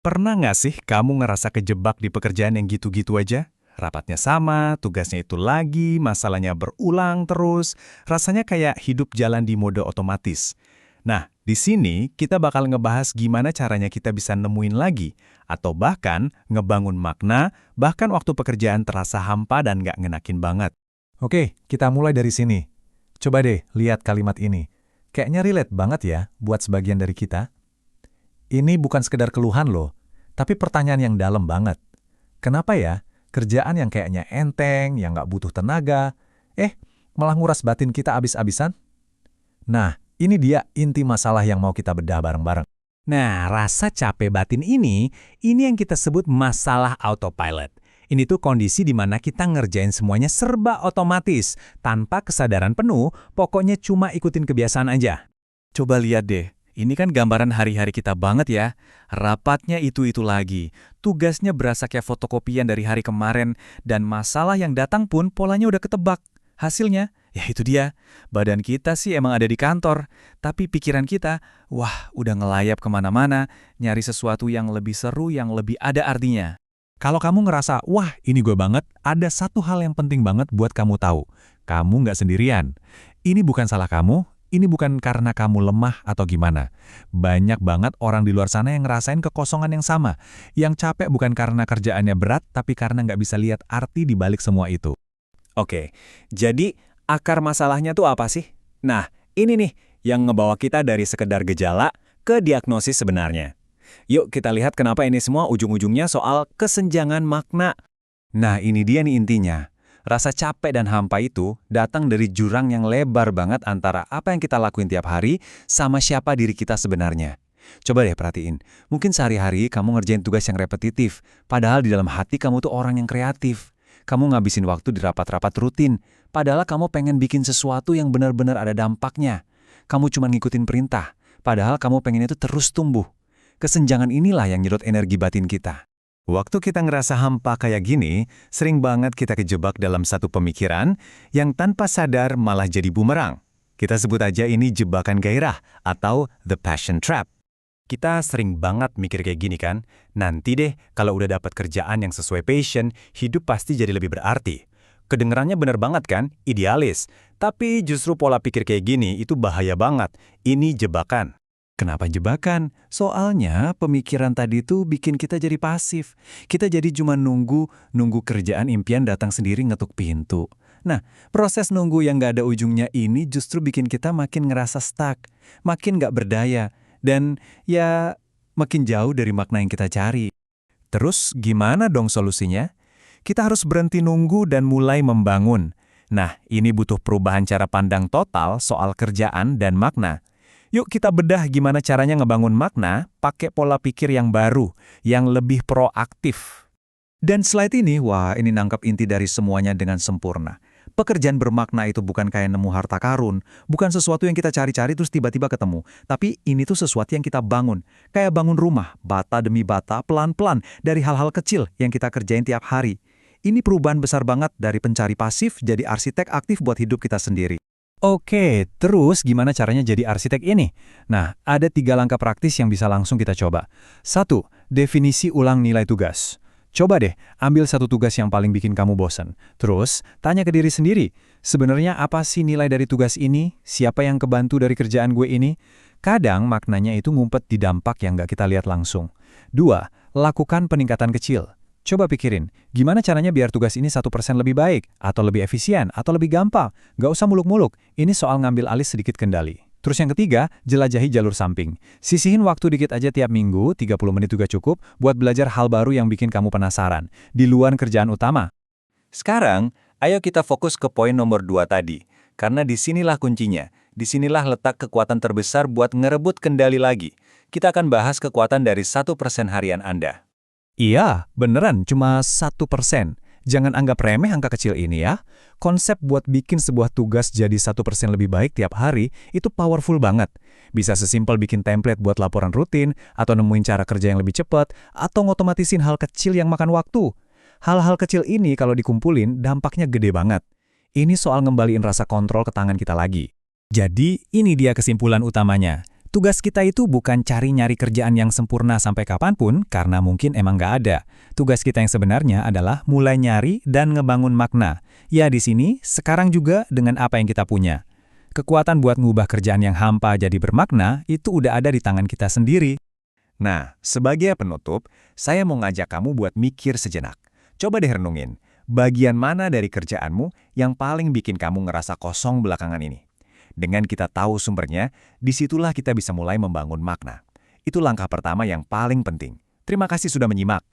Pernah nggak sih kamu ngerasa kejebak di pekerjaan yang gitu-gitu aja? Rapatnya sama, tugasnya itu lagi, masalahnya berulang terus, rasanya kayak hidup jalan di mode otomatis. Nah, di sini kita bakal ngebahas gimana caranya kita bisa nemuin lagi, atau bahkan ngebangun makna, bahkan waktu pekerjaan terasa hampa dan nggak ngenakin banget. Oke, kita mulai dari sini. Coba deh lihat kalimat ini. Kayaknya relate banget ya buat sebagian dari kita. Ini bukan sekedar keluhan loh, tapi pertanyaan yang dalam banget. Kenapa ya kerjaan yang kayaknya enteng, yang nggak butuh tenaga, malah nguras batin kita abis-abisan? Nah, ini dia inti masalah yang mau kita bedah bareng-bareng. Nah, rasa capek batin ini yang kita sebut masalah autopilot. Ini tuh kondisi di mana kita ngerjain semuanya serba otomatis, tanpa kesadaran penuh, pokoknya cuma ikutin kebiasaan aja. Coba lihat deh, ini kan gambaran hari-hari kita banget ya. Rapatnya itu-itu lagi, tugasnya berasa kayak fotokopian dari hari kemarin, dan masalah yang datang pun polanya udah ketebak. Hasilnya, ya itu dia, badan kita sih emang ada di kantor, tapi pikiran kita, wah udah ngelayap kemana-mana, nyari sesuatu yang lebih seru, yang lebih ada artinya. Kalau kamu ngerasa, wah ini gue banget, ada satu hal yang penting banget buat kamu tahu. Kamu nggak sendirian. Ini bukan salah kamu, ini bukan karena kamu lemah atau gimana. Banyak banget orang di luar sana yang ngerasain kekosongan yang sama. Yang capek bukan karena kerjaannya berat, tapi karena nggak bisa lihat arti di balik semua itu. Oke, jadi akar masalahnya tuh apa sih? Nah, ini nih yang ngebawa kita dari sekedar gejala ke diagnosis sebenarnya. Yuk kita lihat kenapa ini semua ujung-ujungnya soal kesenjangan makna. Nah ini dia nih intinya. Rasa capek dan hampa itu datang dari jurang yang lebar banget antara apa yang kita lakuin tiap hari sama siapa diri kita sebenarnya. Coba deh perhatiin, mungkin sehari-hari kamu ngerjain tugas yang repetitif, padahal di dalam hati kamu tuh orang yang kreatif. Kamu ngabisin waktu di rapat-rapat rutin, padahal kamu pengen bikin sesuatu yang benar-benar ada dampaknya. Kamu cuma ngikutin perintah, padahal kamu pengen itu terus tumbuh. Kesenjangan inilah yang nyedot energi batin kita. Waktu kita ngerasa hampa kayak gini, sering banget kita kejebak dalam satu pemikiran yang tanpa sadar malah jadi bumerang. Kita sebut aja ini jebakan gairah atau the passion trap. Kita sering banget mikir kayak gini kan, nanti deh kalau udah dapat kerjaan yang sesuai passion, hidup pasti jadi lebih berarti. Kedengerannya bener banget kan, idealis. Tapi justru pola pikir kayak gini itu bahaya banget. Ini jebakan. Kenapa jebakan? Soalnya pemikiran tadi tuh bikin kita jadi pasif. Kita jadi cuma nunggu kerjaan impian datang sendiri ngetuk pintu. Nah, proses nunggu yang nggak ada ujungnya ini justru bikin kita makin ngerasa stuck, makin nggak berdaya, dan ya makin jauh dari makna yang kita cari. Terus gimana dong solusinya? Kita harus berhenti nunggu dan mulai membangun. Nah, ini butuh perubahan cara pandang total soal kerjaan dan makna. Yuk kita bedah gimana caranya ngebangun makna pakai pola pikir yang baru, yang lebih proaktif. Dan slide ini, wah ini nangkap inti dari semuanya dengan sempurna. Pekerjaan bermakna itu bukan kayak nemu harta karun, bukan sesuatu yang kita cari-cari terus tiba-tiba ketemu. Tapi ini tuh sesuatu yang kita bangun. Kayak bangun rumah, bata demi bata, pelan-pelan, dari hal-hal kecil yang kita kerjain tiap hari. Ini perubahan besar banget dari pencari pasif jadi arsitek aktif buat hidup kita sendiri. Oke, terus gimana caranya jadi arsitek ini? Nah, ada 3 langkah praktis yang bisa langsung kita coba. 1. Definisi ulang nilai tugas. Coba deh, ambil satu tugas yang paling bikin kamu bosan. Terus, tanya ke diri sendiri, sebenarnya apa sih nilai dari tugas ini? Siapa yang kebantu dari kerjaan gue ini? Kadang maknanya itu ngumpet di dampak yang nggak kita lihat langsung. 2. Lakukan peningkatan kecil. Coba pikirin, gimana caranya biar tugas ini 1% lebih baik, atau lebih efisien, atau lebih gampang? Gak usah muluk-muluk, ini soal ngambil alih sedikit kendali. Terus yang ketiga, jelajahi jalur samping. Sisihin waktu dikit aja tiap minggu, 30 menit juga cukup, buat belajar hal baru yang bikin kamu penasaran, di luar kerjaan utama. Sekarang, ayo kita fokus ke poin nomor 2 tadi. Karena disinilah kuncinya. Disinilah letak kekuatan terbesar buat ngerebut kendali lagi. Kita akan bahas kekuatan dari 1% harian Anda. Iya, beneran cuma 1%. Jangan anggap remeh angka kecil ini ya. Konsep buat bikin sebuah tugas jadi 1% lebih baik tiap hari itu powerful banget. Bisa sesimpel bikin template buat laporan rutin, atau nemuin cara kerja yang lebih cepat, atau ngotomatisin hal kecil yang makan waktu. Hal-hal kecil ini kalau dikumpulin dampaknya gede banget. Ini soal ngembaliin rasa kontrol ke tangan kita lagi. Jadi ini dia kesimpulan utamanya. Tugas kita itu bukan cari-nyari kerjaan yang sempurna sampai kapanpun, karena mungkin emang nggak ada. Tugas kita yang sebenarnya adalah mulai nyari dan ngebangun makna. Ya di sini, sekarang juga dengan apa yang kita punya. Kekuatan buat ngubah kerjaan yang hampa jadi bermakna, itu udah ada di tangan kita sendiri. Nah, sebagai penutup, saya mau ngajak kamu buat mikir sejenak. Coba deh renungin, bagian mana dari kerjaanmu yang paling bikin kamu ngerasa kosong belakangan ini? Dengan kita tahu sumbernya, disitulah kita bisa mulai membangun makna. Itu langkah pertama yang paling penting. Terima kasih sudah menyimak.